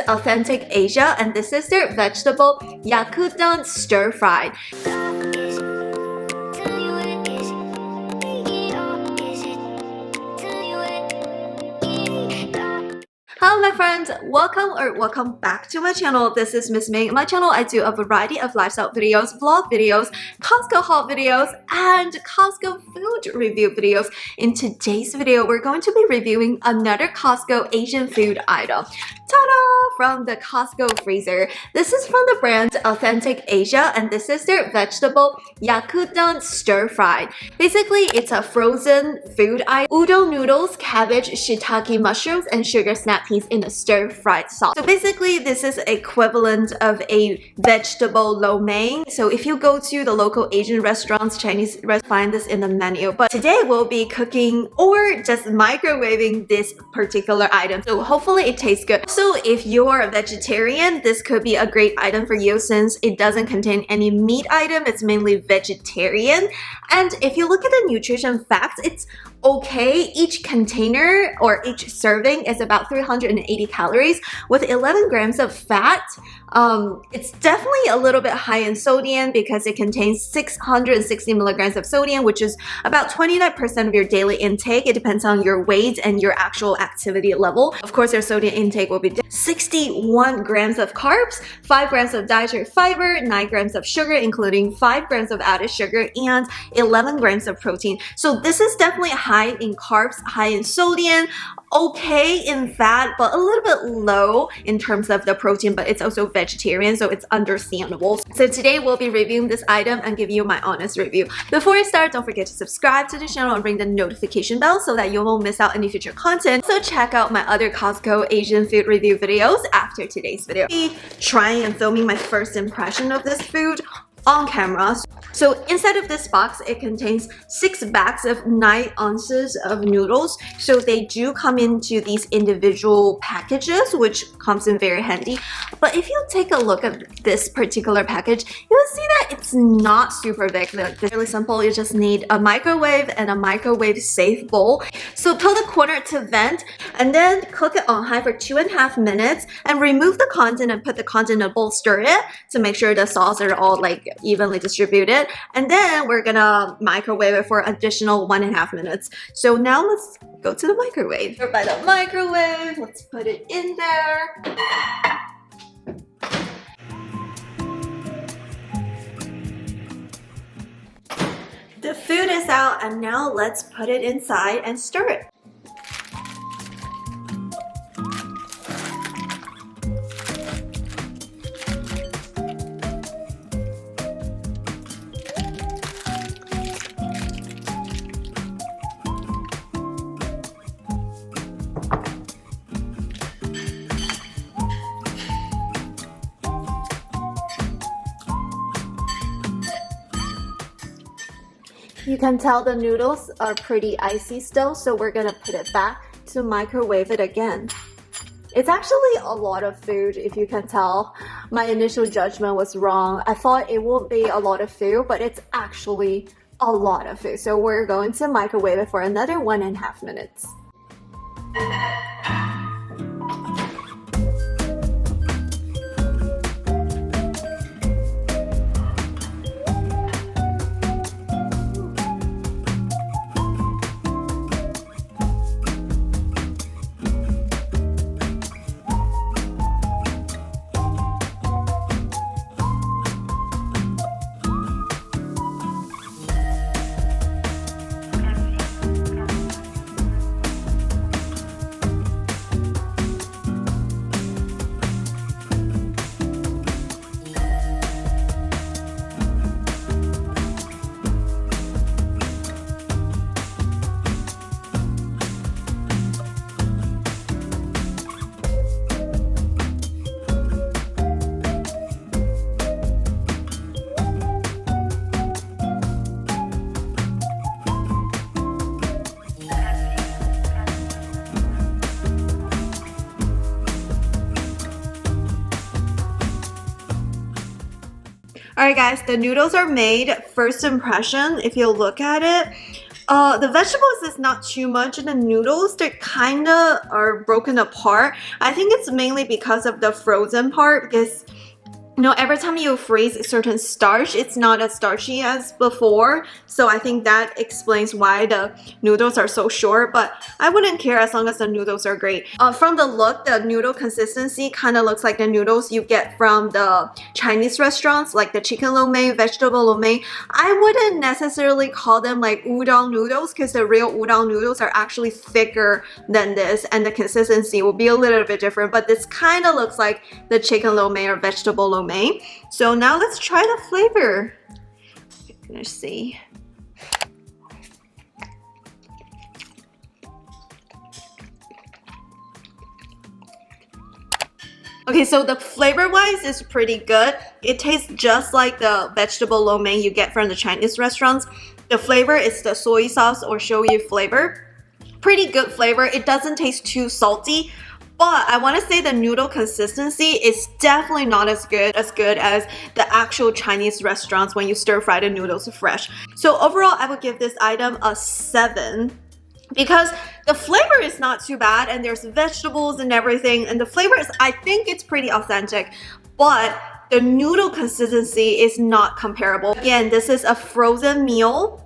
Authentic Asia, and this is their vegetable Yakiudon Stir Fry. Hello my friends, welcome back to my channel. This is Miss Ming. My channel, I do a variety of lifestyle videos, vlog videos, Costco haul videos, and Costco food review videos. In today's video, we're going to be reviewing another Costco Asian food item. Ta-da! From the Costco freezer. This is from the brand Authentic Asia, and this is their vegetable Yakiudon Stir Fry. Basically, it's a frozen food item. Udon noodles, cabbage, shiitake mushrooms, and sugar snap peas in a stir-fried sauce. So basically, this is equivalent of a vegetable lomein. So if you go to the local Asian restaurants, Chinese restaurants, find this in the menu. But today we'll be cooking or just microwaving this particular item. So hopefully it tastes good. So if you're a vegetarian, this could be a great item for you since it doesn't contain any meat item. It's mainly vegetarian. And if you look at the nutrition facts, it's okay. Each container or each serving is about 380 calories with 11 grams of fat. It's definitely a little bit high in sodium because it contains 660 milligrams of sodium, which is about 29% of your daily intake. It depends on your weight and your actual activity level. Of course, your sodium intake will be 61 grams of carbs, 5 grams of dietary fiber, 9 grams of sugar, including 5 grams of added sugar, and 11 grams of protein. So this is definitely high in carbs, high in sodium, okay in fat, but a little bit low in terms of the protein, but it's also vegetarian, so it's understandable. So today we'll be reviewing this item and give you my honest review. Before I start, don't forget to subscribe to the channel and ring the notification bell so that you won't miss out any future content. So check out my other Costco Asian food review videos after today's video. I'll be trying and filming my first impression of this food on camera. So inside of this box, it contains 6 bags of 9 ounces of noodles. So they do come into these individual packages, which comes in very handy. But if you take a look at this particular package, you will see that it's not super big. Like, it's really simple. You just need a microwave and a microwave safe bowl. So put the corner to vent and then cook it on high for 2.5 minutes and remove the content and put the content in a bowl, stir it to make sure the sauce are all like evenly distributed. And then we're gonna microwave it for additional 1.5 minutes. So now let's go to the microwave. We're by the microwave. Let's put it in there. The food is out, and now let's put it inside and stir it. You can tell the noodles are pretty icy still, so we're gonna put it back to microwave it again. It's actually a lot of food, if you can tell. My initial judgment was wrong. I thought it won't be a lot of food, but it's actually a lot of food. So we're going to microwave it for another 1.5 minutes. Alright guys, the noodles are made. First impression, if you look at it, The vegetables is not too much. The noodles, they kind of are broken apart. I think it's mainly because of the frozen part, because you know, every time you freeze a certain starch, it's not as starchy as before. So I think that explains why the noodles are so short, but I wouldn't care as long as the noodles are great. From the look, the noodle consistency kind of looks like the noodles you get from the Chinese restaurants, like the chicken lo mein, vegetable lo mein. I wouldn't necessarily call them like udon noodles, because the real udon noodles are actually thicker than this, and the consistency will be a little bit different, but this kind of looks like the chicken lo mein or vegetable lo mein. So now let's try the flavor. Let's see. Okay, so the flavor wise is pretty good. It tastes just like the vegetable lo mein you get from the Chinese restaurants. The flavor is the soy sauce or shoyu flavor. Pretty good flavor. It doesn't taste too salty. But I want to say the noodle consistency is definitely not as good as the actual Chinese restaurants when you stir fry the noodles fresh. So overall, I would give this item a 7 because the flavor is not too bad and there's vegetables and everything, and the flavor is, I think it's pretty authentic, but the noodle consistency is not comparable. Again, this is a frozen meal,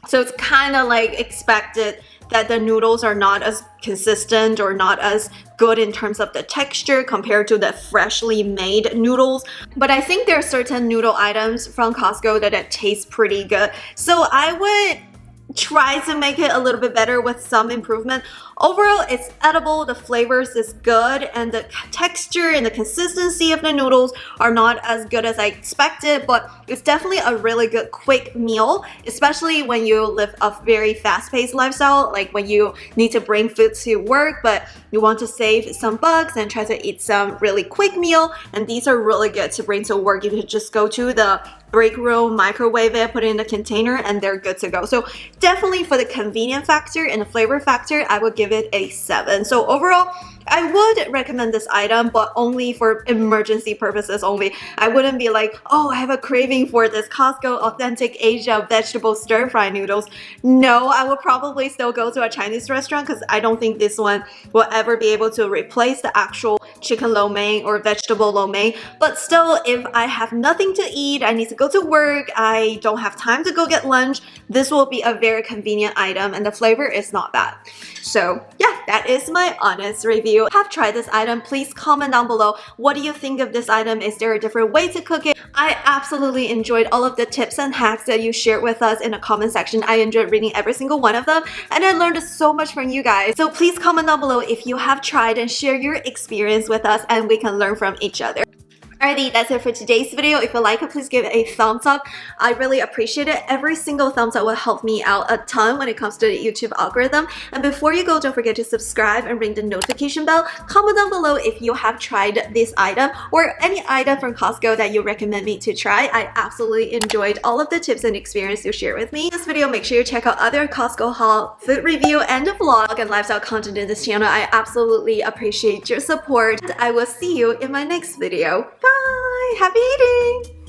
so it's kind of like expected that the noodles are not as consistent or not as good in terms of the texture compared to the freshly made noodles. But I think there are certain noodle items from Costco that taste pretty good. So I would try to make it a little bit better with some improvement. Overall, it's edible, the flavors is good, and the texture and the consistency of the noodles are not as good as I expected, but it's definitely a really good quick meal, especially when you live a very fast-paced lifestyle, like when you need to bring food to work, but you want to save some bucks and try to eat some really quick meal, and these are really good to bring to work. You can just go to the break room, microwave it, put it in a container, and they're good to go. So definitely for the convenience factor and the flavor factor, I would give it a 7. So overall, I would recommend this item, but only for emergency purposes only. I wouldn't be like, oh, I have a craving for this Costco Authentic Asia Vegetable Stir Fry noodles. No, I would probably still go to a Chinese restaurant because I don't think this one will ever be able to replace the actual chicken lo mein or vegetable lo mein. But still, if I have nothing to eat, I need to go to work, I don't have time to go get lunch, this will be a very convenient item, and the flavor is not bad. So yeah, that is my honest review. Have tried this item, please comment down below. What do you think of this item? Is there a different way to cook it? I absolutely enjoyed all of the tips and hacks that you shared with us in the comment section. I enjoyed reading every single one of them, and I learned so much from you guys. So please comment down below if you have tried and share your experience with us, and we can learn from each other. Alrighty, that's it for today's video. If you like it, please give it a thumbs up. I really appreciate it. Every single thumbs up will help me out a ton when it comes to the YouTube algorithm. And before you go, don't forget to subscribe and ring the notification bell. Comment down below if you have tried this item or any item from Costco that you recommend me to try. I absolutely enjoyed all of the tips and experience you shared with me. In this video, make sure you check out other Costco haul, food review, and vlog and lifestyle content in this channel. I absolutely appreciate your support. I will see you in my next video. Bye! Happy eating!